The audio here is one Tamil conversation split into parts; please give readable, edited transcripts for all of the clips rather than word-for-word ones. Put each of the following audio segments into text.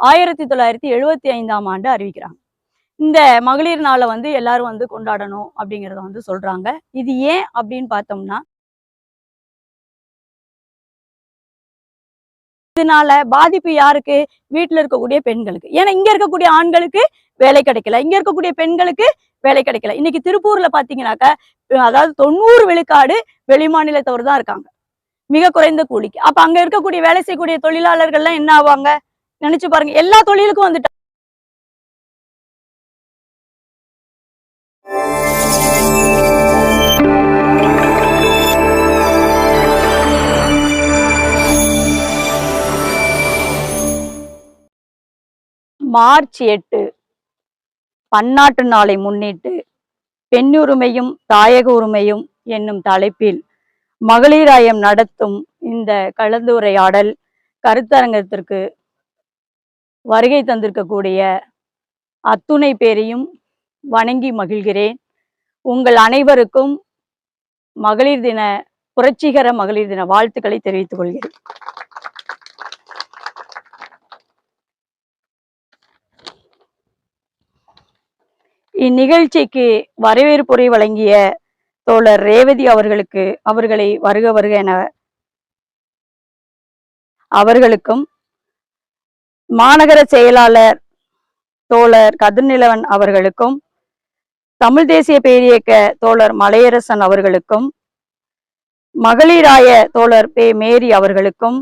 1975ஆம் ஆண்டு அறிவிக்கிறாங்க. இந்த மகளிர் நாளை வந்து எல்லாரும் வந்து கொண்டாடணும் அப்படிங்கிறத வந்து சொல்றாங்க. இது ஏன் அப்படின்னு பார்த்தோம்னா, இதனால பாதிப்பு யாருக்கு? வீட்டுல இருக்கக்கூடிய பெண்களுக்கு. ஏன்னா இங்க இருக்கக்கூடிய ஆண்களுக்கு வேலை கிடைக்கல, இங்க இருக்கக்கூடிய பெண்களுக்கு வேலை கிடைக்கல. இன்னைக்கு திருப்பூர்ல பாத்தீங்கன்னாக்க, அதாவது 90 விழுக்காடு வெளிமாநிலத்தவர் தான் இருக்காங்க, மிக குறைந்த கூலிக்கு. அப்ப அங்க இருக்கக்கூடிய வேலை செய்யக்கூடிய தொழிலாளர்கள்லாம் என்ன ஆவாங்க? நினைச்சு பாருங்க. எல்லா தொழிலுக்கும் வந்துட்டு மார்ச் 8 பன்னாட்டு நாளை முன்னிட்டு பெண்ணுரிமையும் தாயக உரிமையும் என்னும் தலைப்பில் மகளிராயம் நடத்தும் இந்த கலந்துரையாடல் கருத்தரங்கத்திற்கு வருகை தந்திருக்கக்கூடிய அத்துணை பேரையும் வணங்கி மகிழ்கிறேன். உங்கள் அனைவருக்கும் மகளிர் தின புரட்சிகர மகளிர் தின வாழ்த்துக்களை தெரிவித்துக் கொள்கிறேன். இந்நிகழ்ச்சிக்கு வரவேற்புரை வழங்கிய தோழர் ரேவதி அவர்களை வருக வருக என அவர்களுக்கும், மாநகர செயலாளர் தோழர் கதிர்நிலவன் அவர்களுக்கும், தமிழ் தேசிய பேரியக்க தோழர் மலையரசன் அவர்களுக்கும், மகளிராய தோழர் பே மேரி அவர்களுக்கும்,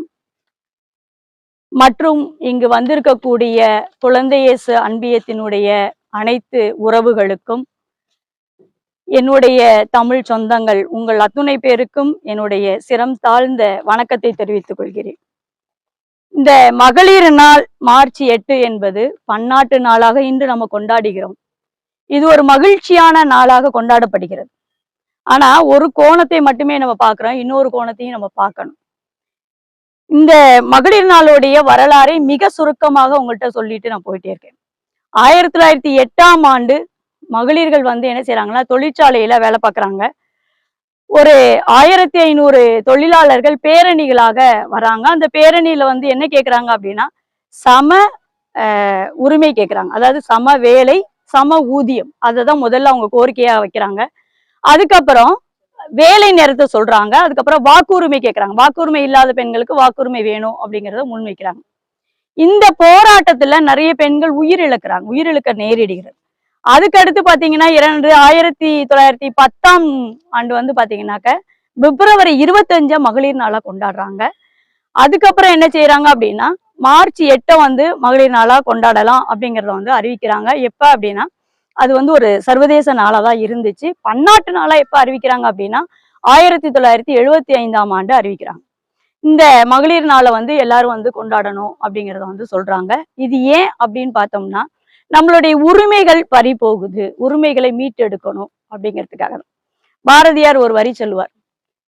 மற்றும் இங்கு வந்திருக்கக்கூடிய குழந்தையேசு அன்பியத்தினுடைய அனைத்து உறவுகளுக்கும், என்னுடைய தமிழ் சொந்தங்கள் உங்கள் அத்துணை பேருக்கும் என்னுடைய சிரம் தாழ்ந்த வணக்கத்தை தெரிவித்துக் கொள்கிறேன். இந்த மகளிர் நாள் மார்ச் 8 என்பது பன்னாட்டு நாளாக இன்று நம்ம கொண்டாடுகிறோம். இது ஒரு மகிழ்ச்சியான நாளாக கொண்டாடப்படுகிறது. ஆனா ஒரு கோணத்தை மட்டுமே நம்ம பார்க்கிறோம், இன்னொரு கோணத்தையும் நம்ம பார்க்கணும். இந்த மகளிர் நாளுடைய வரலாறை மிக சுருக்கமாக உங்கள்கிட்ட சொல்லிட்டு நான் போயிட்டே இருக்கேன். 1908ஆம் ஆண்டு மகளிர்கள் வந்து என்ன செய்யறாங்கன்னா, தொழிற்சாலையில வேலை பார்க்குறாங்க. ஒரு 1500 தொழிலாளர்கள் பேரணிகளாக வராங்க. அந்த பேரணியில வந்து என்ன கேட்குறாங்க அப்படின்னா, சம உரிமை கேட்குறாங்க. அதாவது சம வேலை சம ஊதியம், அதை தான் முதல்ல அவங்க கோரிக்கையா வைக்கிறாங்க. அதுக்கப்புறம் வேலை நேரத்தை சொல்றாங்க. அதுக்கப்புறம் வாக்குரிமை கேட்குறாங்க. வாக்குரிமை இல்லாத பெண்களுக்கு வாக்குரிமை வேணும் அப்படிங்கிறத முன்வைக்கிறாங்க. இந்த போராட்டத்துல நிறைய பெண்கள் உயிரிழக்க நேரிடுகிறது. அதுக்கடுத்து பாத்தீங்கன்னா 1910ஆம் ஆண்டு வந்து பாத்தீங்கன்னாக்க பிப்ரவரி 25 மகளிர் நாளா கொண்டாடுறாங்க. அதுக்கப்புறம் என்ன செய்யறாங்க அப்படின்னா, மார்ச் 8 வந்து மகளிர் நாளா கொண்டாடலாம் அப்படிங்கிறத வந்து அறிவிக்கிறாங்க. எப்ப அப்படின்னா, அது வந்து ஒரு சர்வதேச நாளா தான் இருந்துச்சு. பன்னாட்டு நாளா எப்ப அறிவிக்கிறாங்க அப்படின்னா 1975ஆம் ஆண்டு அறிவிக்கிறாங்க. இந்த மகளிர் நாளை வந்து எல்லாரும் வந்து கொண்டாடணும் அப்படிங்கிறத வந்து சொல்றாங்க. இது ஏன் அப்படின்னு பார்த்தோம்னா, நம்மளுடைய உரிமைகள் பறி போகுது, உரிமைகளை மீட்டெடுக்கணும் அப்படிங்கிறதுக்காக தான். பாரதியார் ஒரு வரி சொல்லுவார்,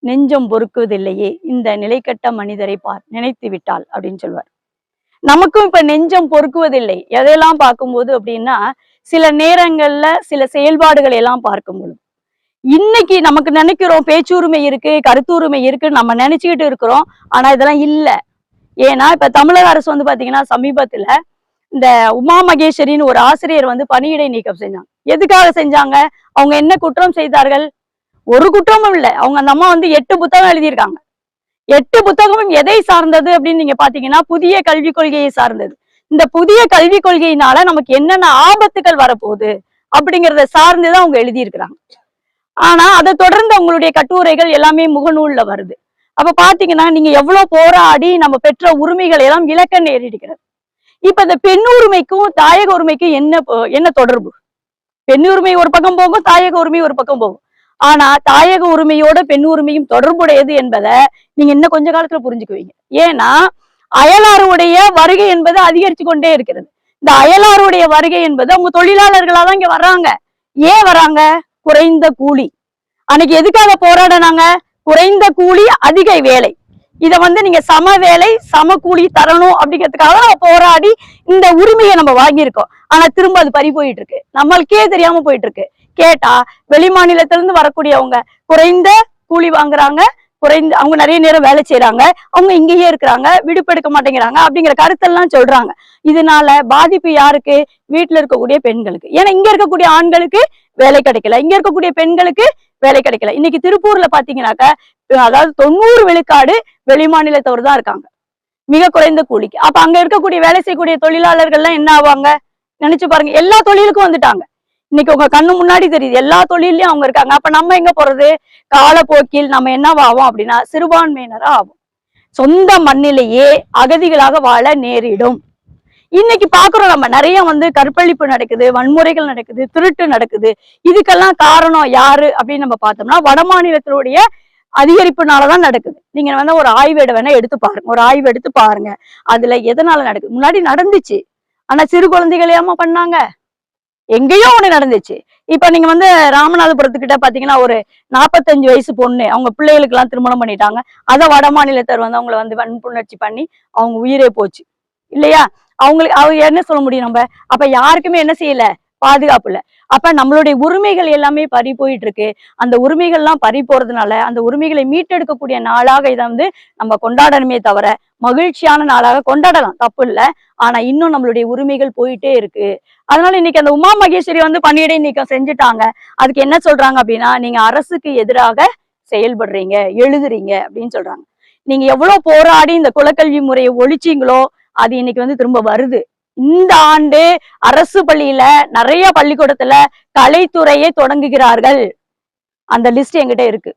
நெஞ்சம் பொறுக்குவதில்லையே இந்த நிலைக்கட்ட மனிதரை பார் நினைத்து விட்டால் அப்படின்னு சொல்லுவார். நமக்கும் இப்ப நெஞ்சம் பொறுக்குவதில்லை. எதையெல்லாம் பார்க்கும்போது அப்படின்னா, சில நேரங்கள்ல சில செயல்பாடுகளை எல்லாம் பார்க்கும்போது இன்னைக்கு நமக்கு நினைக்கிறோம் பேச்சுரிமை இருக்கு, கருத்துரிமை இருக்குன்னு நம்ம நினைச்சுக்கிட்டு இருக்கிறோம். ஆனா இதெல்லாம் இல்ல. ஏன்னா இப்ப தமிழக அரசு வந்து பாத்தீங்கன்னா, சமீபத்துல இந்த உமா மகேஸ்வரின்னு ஒரு ஆசிரியர் வந்து பணியிடை நீக்கம் செஞ்சாங்க. எதுக்காக செஞ்சாங்க? அவங்க என்ன குற்றம் செய்தார்கள்? ஒரு குற்றமும் இல்லை. அவங்க அந்த அம்மா வந்து 8 புத்தகம் எழுதியிருக்காங்க. 8 புத்தகமும் எதை சார்ந்தது அப்படின்னு நீங்க பாத்தீங்கன்னா, புதிய கல்விக் கொள்கையை சார்ந்தது. இந்த புதிய கல்விக் கொள்கையினால நமக்கு என்னென்ன ஆபத்துகள் வரப்போகுது அப்படிங்கிறத சார்ந்துதான் அவங்க எழுதியிருக்கிறாங்க. ஆனா அதை தொடர்ந்து அவங்களுடைய கட்டுரைகள் எல்லாமே முகநூல்ல வருது. அப்ப பாத்தீங்கன்னா, நீங்க எவ்வளவு போராடி நம்ம பெற்ற உரிமைகளை எல்லாம் இழக்க நேரிடுகிறது. இப்ப இந்த பெண் உரிமைக்கும் தாயக உரிமைக்கும் என்ன தொடர்பு? பெண் உரிமை ஒரு பக்கம் போகும், தாயக உரிமை ஒரு பக்கம் போகும். ஆனா தாயக உரிமையோட பெண் உரிமையும் தொடர்புடையது என்பதை நீங்க இன்னும் கொஞ்ச காலத்துல புரிஞ்சுக்குவீங்க. ஏன்னா அயலாருடைய வருகை என்பது அதிகரிச்சு கொண்டே இருக்கிறது. இந்த அயலாருடைய வருகை என்பது அவங்க தொழிலாளர்களா தான் இங்க வர்றாங்க. ஏன் வராங்க? குறைந்த கூலி. அன்னைக்கு எதுக்காக போராடினாங்க? குறைந்த கூலி அதிக வேலை. இதை வந்து நீங்க சம வேலை சம கூலி தரணும் அப்படிங்கிறதுக்காக நம்ம போராடி இந்த உரிமையை நம்ம வாங்கியிருக்கோம். ஆனா திரும்ப அது பறி போயிட்டு இருக்கு, நம்மளுக்கே தெரியாம போயிட்டு இருக்கு. கேட்டா வெளி மாநிலத்திலிருந்து வரக்கூடியவங்க குறைந்த கூலி வாங்குறாங்க, குறைந்து அவங்க நிறைய நேரம் வேலை செய்யறாங்க, அவங்க இங்கேயே இருக்கிறாங்க, விடுப்பு எடுக்க மாட்டேங்கிறாங்க அப்படிங்கிற கருத்தெல்லாம் சொல்றாங்க. இதனால பாதிப்பு யாருக்கு? வீட்டுல இருக்கக்கூடிய பெண்களுக்கு. ஏன்னா இங்க இருக்கக்கூடிய ஆண்களுக்கு வேலை கிடைக்கல, இங்க இருக்கக்கூடிய பெண்களுக்கு வேலை கிடைக்கல. இன்னைக்கு திருப்பூர்ல பாத்தீங்கன்னாக்க அதாவது 90 விழுக்காடு வெளி மாநிலத்தவர் தான் இருக்காங்க, மிக குறைந்த கூலிக்கு. அப்ப அங்க இருக்கக்கூடிய வேலை செய்யக்கூடிய தொழிலாளர்கள் எல்லாம் என்ன ஆவாங்க? நினைச்சு பாருங்க. எல்லா தொழிலுக்கும் வந்துட்டாங்க. இன்னைக்கு உங்க கண்ணு முன்னாடி தெரியுது, எல்லா தொழிலையும் அவங்க இருக்காங்க. அப்ப நம்ம எங்க போறது? காலப்போக்கில் நம்ம என்னவாகும் அப்படின்னா சிறுபான்மையினரா ஆகும். சொந்த மண்ணிலேயே அகதிகளாக வாழ நேரிடும். இன்னைக்கு பாக்குறோம், நம்ம நிறைய கற்பழிப்பு நடக்குது, வன்முறைகள் நடக்குது, திருட்டு நடக்குது. இதுக்கெல்லாம் காரணம் யாரு அப்படின்னு நம்ம பார்த்தோம்னா வட மாநிலத்தினுடைய அதிகரிப்புனாலதான் நடக்குது. நீங்க ஒரு ஆய்வேடு வேணா எடுத்து பாருங்க, ஒரு ஆய்வு எடுத்து பாருங்க. அதுல எதனால நடக்குது? முன்னாடி நடந்துச்சு, ஆனா சிறு குழந்தைகளையாம பண்ணாங்க, எங்கேயோ ஒண்ணு நடந்துச்சு. இப்ப நீங்க ராமநாதபுரத்துக்கிட்ட பாத்தீங்கன்னா ஒரு 45 வயசு பொண்ணு, அவங்க பிள்ளைகளுக்கு எல்லாம் திருமணம் பண்ணிட்டாங்க. அத வட மாநிலத்தர் அவங்களை வன்புணர்ச்சி பண்ணி அவங்க உயிரே போச்சு இல்லையா? அவங்க என்ன சொல்ல முடியும் நம்ம? அப்ப யாருக்குமே என்ன செய்யல, பாதுகாப்பு இல்ல. அப்ப நம்மளுடைய உரிமைகள் எல்லாமே பறி போயிட்டு இருக்கு. அந்த உரிமைகள் எல்லாம் பறி போறதுனால அந்த உரிமைகளை மீட்டெடுக்கக்கூடிய நாளாக இதை நம்ம கொண்டாடணுமே தவிர, மகிழ்ச்சியான நாளாக கொண்டாடலாம், தப்பு இல்லை. ஆனா இன்னும் நம்மளுடைய உரிமைகள் போயிட்டே இருக்கு. அதனால இன்னைக்கு அந்த உமா மகேஸ்வரி பணியிடை நீக்கம் செஞ்சுட்டாங்க. அதுக்கு என்ன சொல்றாங்க அப்படின்னா, நீங்க அரசுக்கு எதிராக செயல்படுறீங்க, எழுதுறீங்க அப்படின்னு சொல்றாங்க. நீங்க எவ்வளவு போராடி இந்த குலக்கல்வி முறையை ஒழிச்சீங்களோ அது இன்னைக்கு திரும்ப வருது. இந்த ஆண்டு அரசு பள்ளியில நிறைய பள்ளிக்கூடத்துல கலைத்துறையை தொடங்குகிறார்கள். அந்த லிஸ்ட் என்கிட்ட இருக்கு.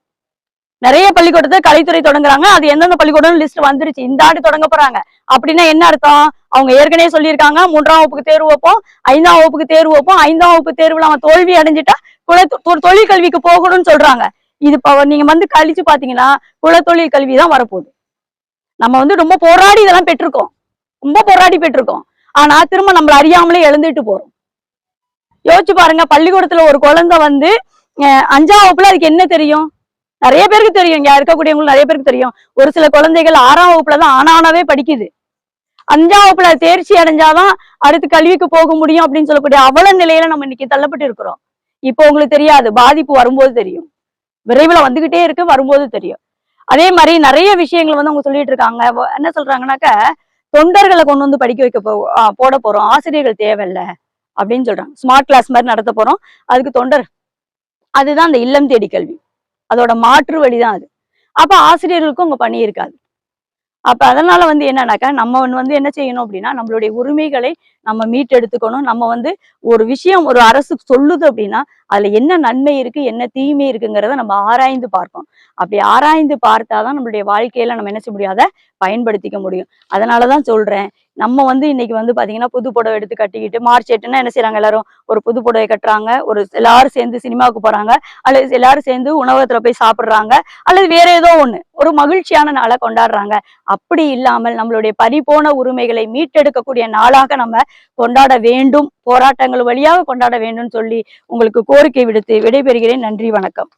நிறைய பள்ளிக்கூடத்துல கலைத்துறை தொடங்குறாங்க. அது எந்தெந்த பள்ளிக்கூடம் லிஸ்ட் வந்துருச்சு. இந்த ஆண்டு தொடங்க போறாங்க. அப்படின்னா என்ன அர்த்தம்? அவங்க ஏற்கனவே சொல்லியிருக்காங்க, 3ஆம் வகுப்புக்கு தேர்வு வைப்போம், 5ஆம் வகுப்புக்கு தேர்வு வைப்போம், 5ஆம் வகுப்பு தேர்வுல அவன் தோல்வி அடைஞ்சிட்டா தொழில் கல்விக்கு போகணும்னு சொல்றாங்க. இது நீங்க கழிச்சு பாத்தீங்கன்னா குலத்தொழில் கல்வி தான் வரப்போகுது. நம்ம ரொம்ப போராடி இதெல்லாம் பெற்றிருக்கோம், ரொம்ப போராடி பெற்றிருக்கோம். ஆனா திரும்ப நம்மள அறியாமலே எழுந்துட்டு போறோம். யோசிச்சு பாருங்க, பள்ளிக்கூடத்துல ஒரு குழந்தை 5ஆம் வகுப்புல அதுக்கு என்ன தெரியும்? நிறைய பேருக்கு தெரியும், இங்க இருக்கக்கூடியவங்களுக்கு நிறைய பேருக்கு தெரியும். ஒரு சில குழந்தைகள் 6ஆம் வகுப்புலதான் ஆனாவே படிக்குது. 5ஆம் வகுப்புல தேர்ச்சி அடைஞ்சாதான் அடுத்து கல்விக்கு போக முடியும் அப்படின்னு சொல்லக்கூடிய அவல நிலையில நம்ம இன்னைக்கு தள்ளப்பட்டு இருக்கிறோம். இப்போ உங்களுக்கு தெரியாது, பாதிப்பு வரும்போது தெரியும். விரைவுல வந்துகிட்டே இருக்கு, வரும்போது தெரியும். அதே மாதிரி நிறைய விஷயங்கள் அவங்க சொல்லிட்டு இருக்காங்க. என்ன சொல்றாங்கன்னாக்க, தொண்டர்களை கொண்டு படிக்க வைக்க போட போறோம், ஆசிரியர்கள் தேவையில்லை அப்படின்னு சொல்றாங்க. ஸ்மார்ட் கிளாஸ் மாதிரி நடத்த போறோம், அதுக்கு தொண்டர். அதுதான் அந்த இல்லம் தேடி கல்வி, அதோட மாற்று வழிதான் அது. அப்ப ஆசிரியர்களுக்கும் உங்க பணி இருக்காது. அப்ப அதனால என்னன்னாக்கா, நம்ம என்ன செய்யணும் அப்படின்னா, நம்மளுடைய உரிமைகளை நம்ம மீட்டெடுத்துக்கணும். நம்ம ஒரு விஷயம் ஒரு அரசு சொல்லுது அப்படின்னா அதுல என்ன நன்மை இருக்கு, என்ன தீமை இருக்குங்கிறத நம்ம ஆராய்ந்து பார்க்கணும். அப்படி ஆராய்ந்து பார்த்தாதான் நம்மளுடைய வாழ்க்கையில நம்ம என்ன செய்ய முடியும், அதை பயன்படுத்திக்க முடியும். அதனாலதான் சொல்றேன், நம்ம இன்னைக்கு பாத்தீங்கன்னா புது புடவை எடுத்து கட்டிக்கிட்டு மார்ச் 8ன்னா என்ன செய்யறாங்க, எல்லாரும் ஒரு புது புடவை கட்டுறாங்க, ஒரு எல்லாரும் சேர்ந்து சினிமாவுக்கு போறாங்க, அல்லது எல்லாரும் சேர்ந்து உணவகத்துல போய் சாப்பிடுறாங்க, அல்லது வேற ஏதோ ஒண்ணு ஒரு மகிழ்ச்சியான நாளை கொண்டாடுறாங்க. அப்படி இல்லாமல் நம்மளுடைய பறிபோன உரிமைகளை மீட்டெடுக்கக்கூடிய நாளாக நம்ம கொண்டாட வேண்டும், போராட்டங்கள் வழியாக கொண்டாட வேண்டும் சொல்லி உங்களுக்கு கோரிக்கை விடுத்து விடைபெறுகிறேன். நன்றி, வணக்கம்.